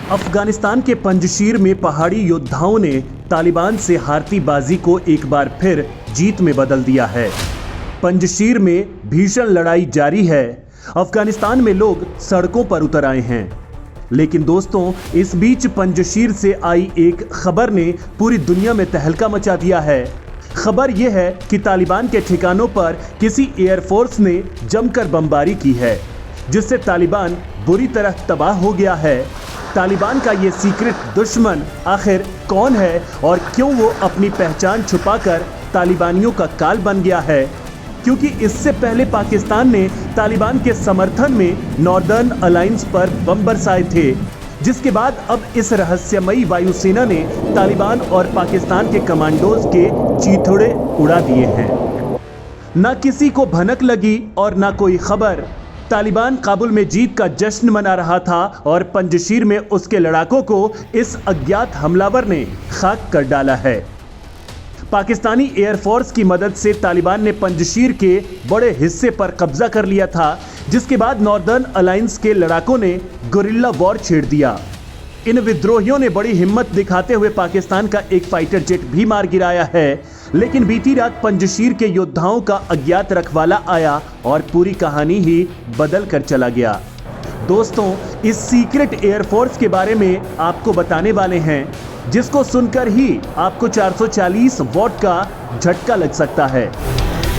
अफगानिस्तान के पंजशीर में पहाड़ी योद्धाओं ने तालिबान से हारती बाजी को एक बार फिर जीत में बदल दिया है। पंजशीर में भीषण लड़ाई जारी है। अफगानिस्तान में लोग सड़कों पर उतर आए हैं। लेकिन दोस्तों, इस बीच पंजशीर से आई एक खबर ने पूरी दुनिया में तहलका मचा दिया है। खबर यह है कि तालिबान के ठिकानों पर किसी एयरफोर्स ने जमकर बमबारी की है, जिससे तालिबान बुरी तरह तबाह हो गया है। तालिबान का ये सीक्रेट दुश्मन आखिर कौन है और क्यों वो अपनी पहचान छुपाकर तालिबानियों का काल बन गया है? क्योंकि इससे पहले पाकिस्तान ने तालिबान के समर्थन में नॉर्दर्न अलायंस पर बम बरसाए थे, जिसके बाद अब इस रहस्यमयी वायुसेना ने तालिबान और पाकिस्तान के कमांडोज के चीथड़े उड़ा दिए हैं। ना किसी को भनक लगी और ना कोई खबर। तालिबान काबुल में जीत का जश्न मना रहा था और पंजशीर में उसके लड़ाकों को इस अज्ञात हमलावर ने खाक कर डाला है। पाकिस्तानी एयरफोर्स की मदद से तालिबान ने पंजशीर के बड़े हिस्से पर कब्जा कर लिया था, जिसके बाद नॉर्दर्न अलायंस के लड़ाकों ने गुरिल्ला वॉर छेड़ दिया। इन विद्रोहियों ने बड़ी हिम्मत दिखाते हुए पाकिस्तान का एक फाइटर जेट भी मार गिराया है। लेकिन बीती रात पंजशीर के योद्धाओं का अज्ञात रखवाला आया और पूरी कहानी ही बदल कर चला गया। दोस्तों, इस सीक्रेट एयरफोर्स के बारे में आपको बताने वाले हैं, जिसको सुनकर ही आपको 440 वॉट का झटका लग सकता है,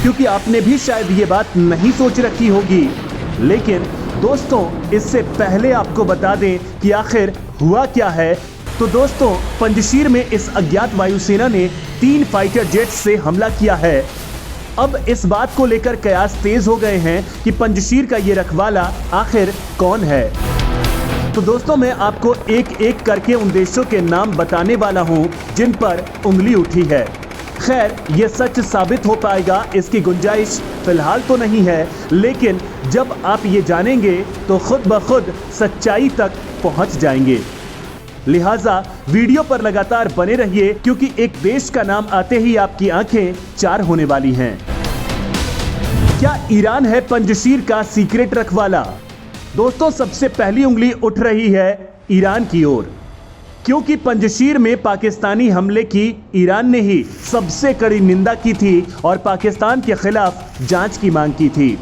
क्योंकि आपने भी शायद ये बात नहीं सोच रखी होगी। लेकिन दोस्तों, इससे पहले आपको बता दें कि आखिर हुआ क्या है। तो दोस्तों, पंजशीर में इस अज्ञात वायुसेना ने 3 फाइटर जेट से हमला किया है। अब इस बात को लेकर कयास तेज हो गए हैं कि पंजशीर का ये रखवाला आखिर कौन है। तो दोस्तों, मैं आपको एक एक करके उन देशों के नाम बताने वाला हूं जिन पर उंगली उठी है। खैर, ये सच साबित हो पाएगा इसकी गुंजाइश फिलहाल तो नहीं है, लेकिन जब आप ये जानेंगे तो खुद ब खुद सच्चाई तक पहुंच जाएंगे। लिहाजा वीडियो पर लगातार बने रहिए, क्योंकि एक देश का नाम आते ही आपकी आंखें चार होने वाली हैं। क्या ईरान है पंजशीर का सीक्रेट रखवाला? दोस्तों, सबसे पहली उंगली उठ रही है ईरान की ओर, क्योंकि पंजशीर में पाकिस्तानी हमले की ईरान ने ही सबसे कड़ी निंदा की थी और पाकिस्तान के खिलाफ जांच की मांग की थी।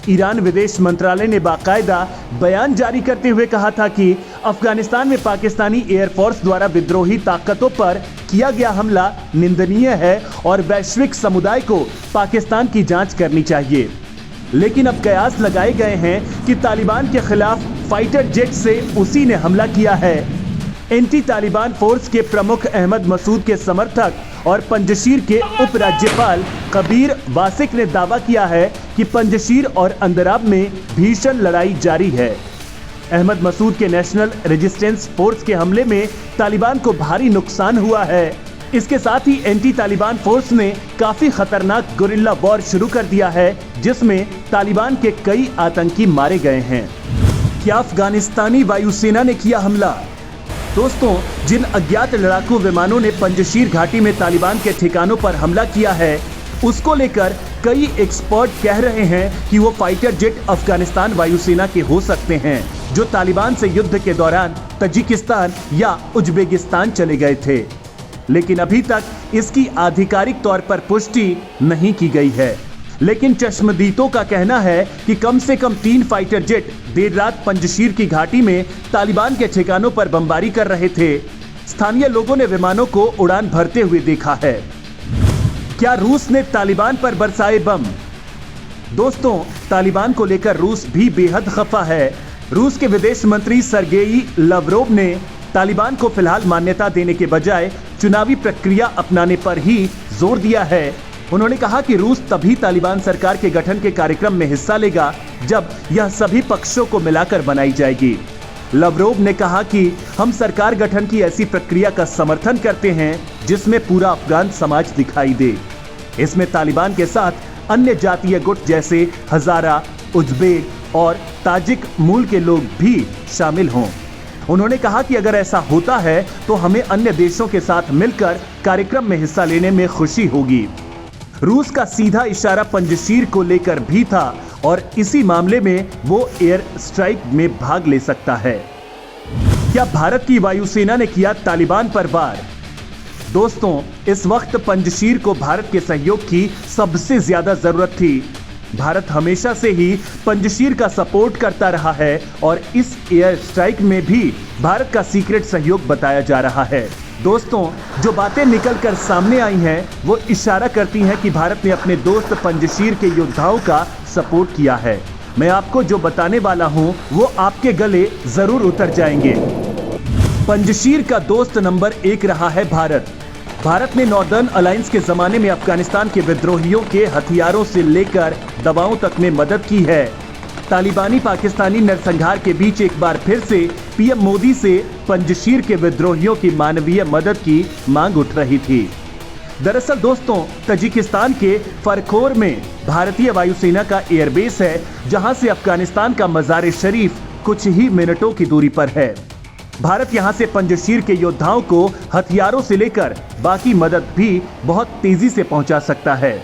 ईरान विदेश मंत्रालय ने बाकायदा बयान जारी करते हुए कहा था कि अफगानिस्तान में पाकिस्तानी एयरफोर्स द्वारा विद्रोही ताकतों पर किया गया हमला निंदनीय है और वैश्विक समुदाय को पाकिस्तान की जांच करनी चाहिए। लेकिन अब कयास लगाए गए हैं कि तालिबान के खिलाफ फाइटर जेट से उसी ने हमला किया है। एंटी तालिबान फोर्स के प्रमुख अहमद मसूद के समर्थक और पंजशीर के उपराज्यपाल कबीर वासिक ने दावा किया है कि पंजशीर और अंदराब में भीषण लड़ाई जारी है। अहमद मसूद के नेशनल रेजिस्टेंस फोर्स के हमले में तालिबान को भारी नुकसान हुआ है। इसके साथ ही एंटी तालिबान फोर्स ने काफी खतरनाक गुरिल्ला वॉर शुरू कर दिया है, जिसमें तालिबान के कई आतंकी मारे गए हैं। क्या अफगानिस्तानी वायुसेना ने किया हमला? दोस्तों, जिन अज्ञात लड़ाकू विमानों ने पंजशीर घाटी में तालिबान के ठिकानों पर हमला किया है, उसको लेकर कई एक्सपर्ट कह रहे हैं कि वो फाइटर जेट अफगानिस्तान वायुसेना के हो सकते हैं, जो तालिबान से युद्ध के दौरान तजिकिस्तान या उज्बेकिस्तान चले गए थे। लेकिन अभी तक इसकी आधिकारिक तौर पर पुष्टि नहीं की गई है। लेकिन चश्मदीदों का कहना है कि कम से कम 3 फाइटर जेट देर रात पंजशीर की घाटी में तालिबान के ठिकानों पर बमबारी कर रहे थे। स्थानीय लोगों ने विमानों को उड़ान भरते हुए देखा है। क्या रूस ने तालिबान पर बरसाए बम? दोस्तों, तालिबान को लेकर रूस भी बेहद खफा है। रूस के विदेश मंत्री सरगेई लवरोव ने तालिबान को फिलहाल मान्यता देने के बजाय चुनावी प्रक्रिया अपनाने पर ही जोर दिया है। उन्होंने कहा कि रूस तभी तालिबान सरकार के गठन के कार्यक्रम में हिस्सा लेगा जब यह सभी पक्षों को मिलाकर बनाई जाएगी। लवरोव ने कहा कि हम सरकार गठन की ऐसी प्रक्रिया का समर्थन करते हैं जिसमें पूरा अफगान समाज दिखाई दे। इसमें तालिबान के साथ अन्य जातीय गुट जैसे हजारा, उज्बेक और ताजिक मूल के लोग भी शामिल हों। उन्होंने कहा कि अगर ऐसा होता है तो हमें अन्य देशों के साथ मिलकर कार्यक्रम में हिस्सा लेने में खुशी होगी। रूस का सीधा इशारा पंजशीर को लेकर भी था और इसी मामले में वो एयर स्ट्राइक में भाग ले सकता है। क्या भारत की वायुसेना ने किया तालिबान पर वार? दोस्तों, इस वक्त पंजशीर को भारत के सहयोग की सबसे ज्यादा जरूरत थी। भारत हमेशा से ही पंजशीर का सपोर्ट करता रहा है और इस एयर स्ट्राइक में भी भारत का सीक्रेट सहयोग बताया जा रहा है। दोस्तों, जो बातें निकलकर सामने आई हैं वो इशारा करती हैं कि भारत ने अपने दोस्त पंजशीर के योद्धाओं का सपोर्ट किया है। मैं आपको जो बताने वाला हूं वो आपके गले जरूर उतर जाएंगे। पंजशीर का दोस्त नंबर 1 रहा है भारत। भारत ने नॉर्दर्न अलायंस के जमाने में अफगानिस्तान के विद्रोहियों के हथियारों से लेकर दवाओं तक में मदद की है। तालिबानी पाकिस्तानी नरसंहार के बीच एक बार फिर से पीएम मोदी से पंजशीर के विद्रोहियों की मानवीय मदद की मांग उठ रही थी। दरअसल दोस्तों, तजिकिस्तान के फरखोर में भारतीय वायुसेना का एयरबेस है, जहां से अफगानिस्तान का मजार शरीफ कुछ ही मिनटों की दूरी पर है। भारत यहां से पंजशीर के योद्धाओं को हथियारों से लेकर बाकी मदद भी बहुत तेजी से पहुंचा सकता है।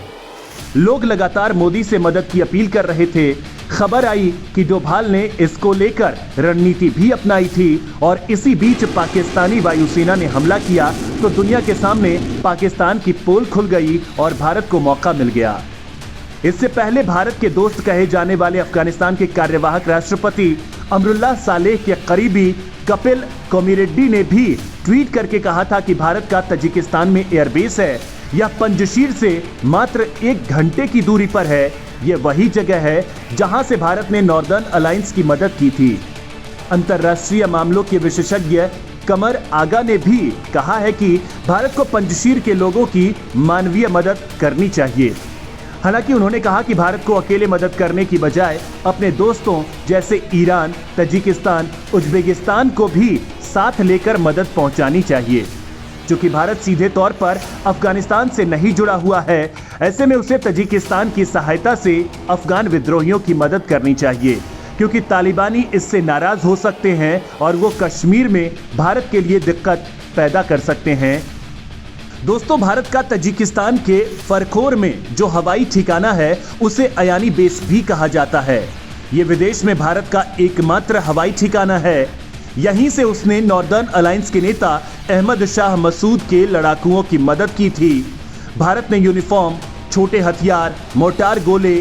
लोग लगातार मोदी से मदद की अपील कर रहे थे। खबर आई कि डोभाल ने इसको लेकर रणनीति भी अपनाई थी और इसी बीच पाकिस्तानी वायुसेना ने हमला किया तो दुनिया के सामने पाकिस्तान की पोल खुल गई और भारत को मौका मिल गया। इससे पहले भारत के दोस्त कहे जाने वाले अफगानिस्तान के कार्यवाहक राष्ट्रपति अमरुल्लाह सालेह के करीबी कपिल कोमिरेड्डी ने भी ट्वीट करके कहा था कि भारत का तजिकिस्तान में एयरबेस है। यह पंजशीर से मात्र 1 घंटे की दूरी पर है। यह वही जगह है जहां से भारत ने नॉर्दर्न अलायंस की मदद की थी। अंतर्राष्ट्रीय मामलों के विशेषज्ञ कमर आगा ने भी कहा है कि भारत को पंजशीर के लोगों की मानवीय मदद करनी चाहिए। हालांकि उन्होंने कहा कि भारत को अकेले मदद करने की बजाय अपने दोस्तों जैसे ईरान, तजिकिस्तान, उज्बेकिस्तान को भी साथ लेकर मदद पहुंचानी चाहिए। चूंकि भारत सीधे तौर पर अफगानिस्तान से नहीं जुड़ा हुआ है, ऐसे में उसे तजिकिस्तान की सहायता से अफगान विद्रोहियों की मदद करनी चाहिए, क्योंकि तालिबानी इससे नाराज हो सकते हैं और वो कश्मीर में भारत के लिए दिक्कत पैदा कर सकते हैं। दोस्तों, भारत का तजिकिस्तान के फरखोर में जो हवाई ठिकाना है उसे अयानी बेस भी कहा जाता है। ये विदेश में भारत का एकमात्र हवाई ठिकाना है। यहीं से उसने नॉर्दर्न अलायंस के नेता अहमद शाह मसूद के लड़ाकुओं की मदद की थी। भारत ने यूनिफॉर्म, छोटे हथियार, मोर्टार गोले,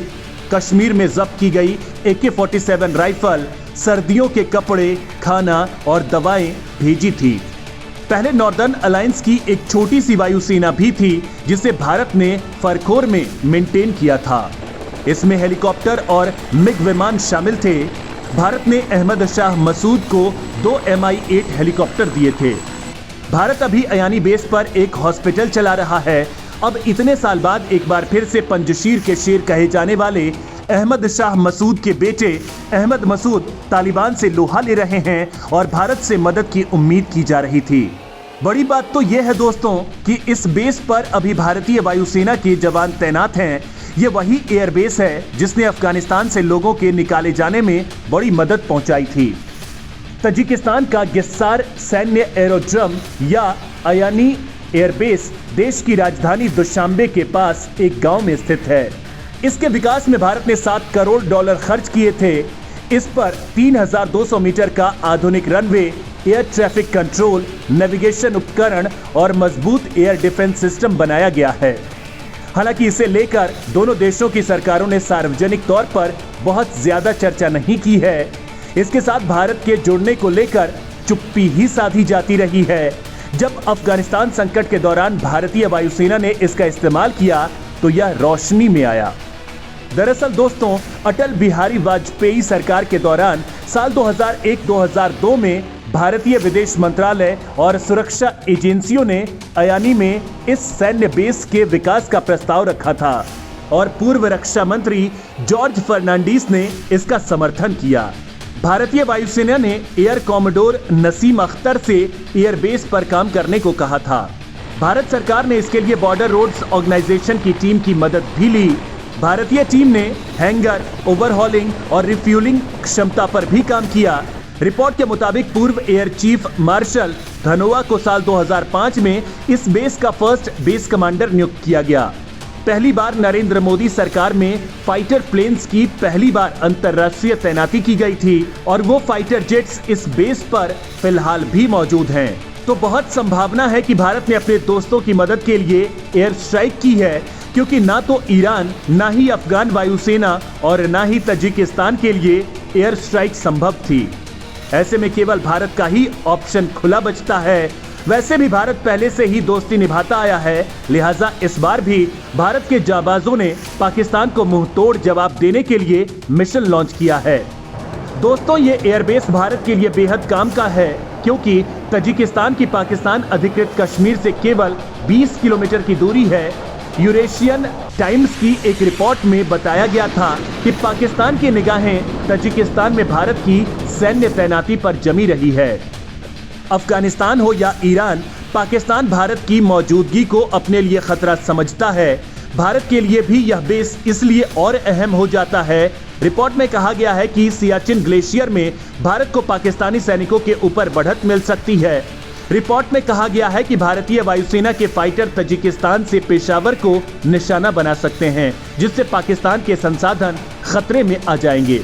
कश्मीर में जब्त की गई AK-47 राइफल, सर्दियों के कपड़े, खाना और दवाएं भेजी थी। पहले नॉर्दर्न अलायंस की एक छोटी सी वायुसेना भी थी जिसे भारत ने फरखोर में मेंटेन किया था। इसमें हेलीकॉप्टर और मिग विमान शामिल थे। भारत ने अहमद शाह मसूद को 2 Mi-8 हेलीकॉप्टर दिए थे। भारत अभी अयानी बेस पर एक हॉस्पिटल चला रहा है। अब इतने साल बाद एक बार फिर से पंजशीर के शेर कहे जाने वाले अहमद शाह मसूद के बेटे अहमद मसूद तालिबान से लोहा ले रहे हैं और भारत से मदद की उम्मीद की जा रही थी। बड़ी बात तो यह है दोस्तों कि इस बेस पर अभी भारतीय वायुसेना के जवान तैनात हैं। ये वही एयरबेस है जिसने अफगानिस्तान से लोगों के निकाले जाने में बड़ी मदद पहुंचाई थी। तजिकिस्तान का गिस्सार सैन्य एरोड्रम या अयानी एयरबेस देश की राजधानी दुशांबे के पास एक गांव में स्थित है। इसके विकास में भारत ने $7 करोड़ खर्च किए थे। इस पर 3200 मीटर का आधुनिक runway, air traffic control, navigation उपकरण और मजबूत एयर डिफेंस सिस्टम बनाया गया है। हालांकि इसे लेकर दोनों देशों की सरकारों ने सार्वजनिक तौर पर बहुत ज्यादा चर्चा नहीं की है। इसके साथ भारत के जुड़ने को लेकर चुप्पी ही साधी जाती रही है। जब अफगानिस्तान संकट के दौरान भारतीय वायुसेना ने इसका इस्तेमाल किया तो यह रोशनी में आया। दरअसल दोस्तों, अटल बिहारी वाजपेयी सरकार के दौरान साल 2001-2002 में भारतीय विदेश मंत्रालय और सुरक्षा एजेंसियों ने अयानी में इस सैन्य बेस के विकास का प्रस्ताव रखा था और पूर्व रक्षा मंत्री जॉर्ज फर्नांडीज ने इसका समर्थन किया। भारतीय वायुसेना ने एयर कॉमोडोर नसीम अख्तर से एयरबेस पर काम करने को कहा था। भारत सरकार ने इसके लिए बॉर्डर रोड्स ऑर्गेनाइजेशन की टीम की मदद भी ली। भारतीय टीम ने हैंगर, ओवरहॉलिंग और रिफ्यूलिंग क्षमता पर भी काम किया। रिपोर्ट के मुताबिक पूर्व एयर चीफ मार्शल धनोआ को साल 2005 में इस बेस का फर्स्ट बेस कमांडर नियुक्त किया गया। पहली बार नरेंद्र मोदी सरकार में फाइटर प्लेन्स की पहली बार अंतर्राष्ट्रीय तैनाती की गई थी और वो फाइटर जेट्स इस बेस पर फिलहाल भी मौजूद हैं। तो बहुत संभावना है कि भारत ने अपने दोस्तों की मदद के लिए एयर स्ट्राइक की है, क्योंकि ना तो ईरान, ना ही अफगान वायुसेना और ना ही तजिकिस्तान के लिए एयर स्ट्राइक संभव थी। ऐसे में केवल भारत का ही ऑप्शन खुला बचता है। वैसे भी भारत पहले से ही दोस्ती निभाता आया है, लिहाजा इस बार भी भारत के जाबाजों ने पाकिस्तान को मुंहतोड़ जवाब देने के लिए मिशन लॉन्च किया है। दोस्तों, ये एयरबेस भारत के लिए बेहद काम का है, क्योंकि तजिकिस्तान की पाकिस्तान अधिकृत कश्मीर से केवल 20 किलोमीटर की दूरी है। यूरेशियन टाइम्स की एक रिपोर्ट में बताया गया था कि पाकिस्तान की निगाहें तजिकिस्तान में भारत की सैन्य तैनाती पर जमी रही है। अफगानिस्तान हो या ईरान, पाकिस्तान भारत की मौजूदगी को अपने लिए खतरा समझता है। भारत के लिए भी यह बेस इसलिए और अहम हो जाता है। रिपोर्ट में कहा गया है कि सियाचिन ग्लेशियर में भारत को पाकिस्तानी सैनिकों के ऊपर बढ़त मिल सकती है। रिपोर्ट में कहा गया है कि भारतीय वायुसेना के फाइटर तजिकिस्तान से पेशावर को निशाना बना सकते हैं, जिससे पाकिस्तान के संसाधन खतरे में आ जाएंगे।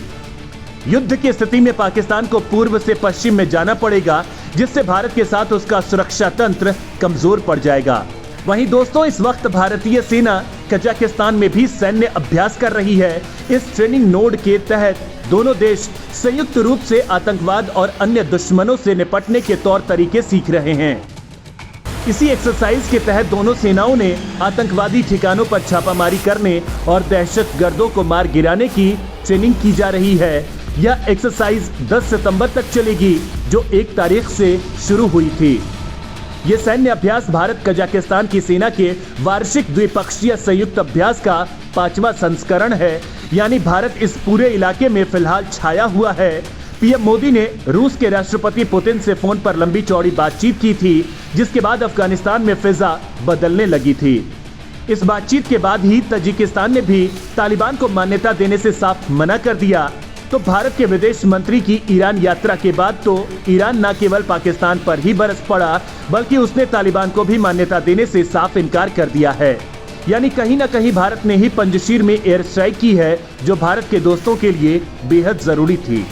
युद्ध की स्थिति में पाकिस्तान को पूर्व से पश्चिम में जाना पड़ेगा, जिससे भारत के साथ उसका सुरक्षा तंत्र कमजोर पड़ जाएगा। वहीं दोस्तों, इस वक्त भारतीय सेना कजाकिस्तान में भी सैन्य अभ्यास कर रही है। इस ट्रेनिंग नोड के तहत दोनों देश संयुक्त रूप से आतंकवाद और अन्य दुश्मनों से निपटने के तौर तरीके सीख रहे हैं। इसी एक्सरसाइज के तहत दोनों सेनाओं ने आतंकवादी ठिकानों पर छापामारी करने और दहशतगर्दों को मार गिराने की ट्रेनिंग की जा रही है। यह एक्सरसाइज 10 सितंबर तक चलेगी, जो 1 तारीख से शुरू हुई थी। ये सैन्य अभ्यास भारत कजाकिस्तान की सेना के वार्षिक द्विपक्षीय संयुक्त अभ्यास का 5वां संस्करण है, यानी भारत इस पूरे इलाके में फिलहाल छाया हुआ है। पीएम मोदी ने रूस के राष्ट्रपति पुतिन से फोन पर लंबी चौड़ी बातचीत की थी, जिसके बाद अफगानिस्तान में फिजा बदलने लगी थी। इस बातचीत के बाद ही तजिकिस्तान ने भी तालिबान को मान्यता देने से साफ मना कर दिया। तो भारत के विदेश मंत्री की ईरान यात्रा के बाद तो ईरान न केवल पाकिस्तान पर ही बरस पड़ा, बल्कि उसने तालिबान को भी मान्यता देने से साफ इनकार कर दिया है। यानी कहीं ना कहीं भारत ने ही पंजशीर में एयर स्ट्राइक की है, जो भारत के दोस्तों के लिए बेहद जरूरी थी।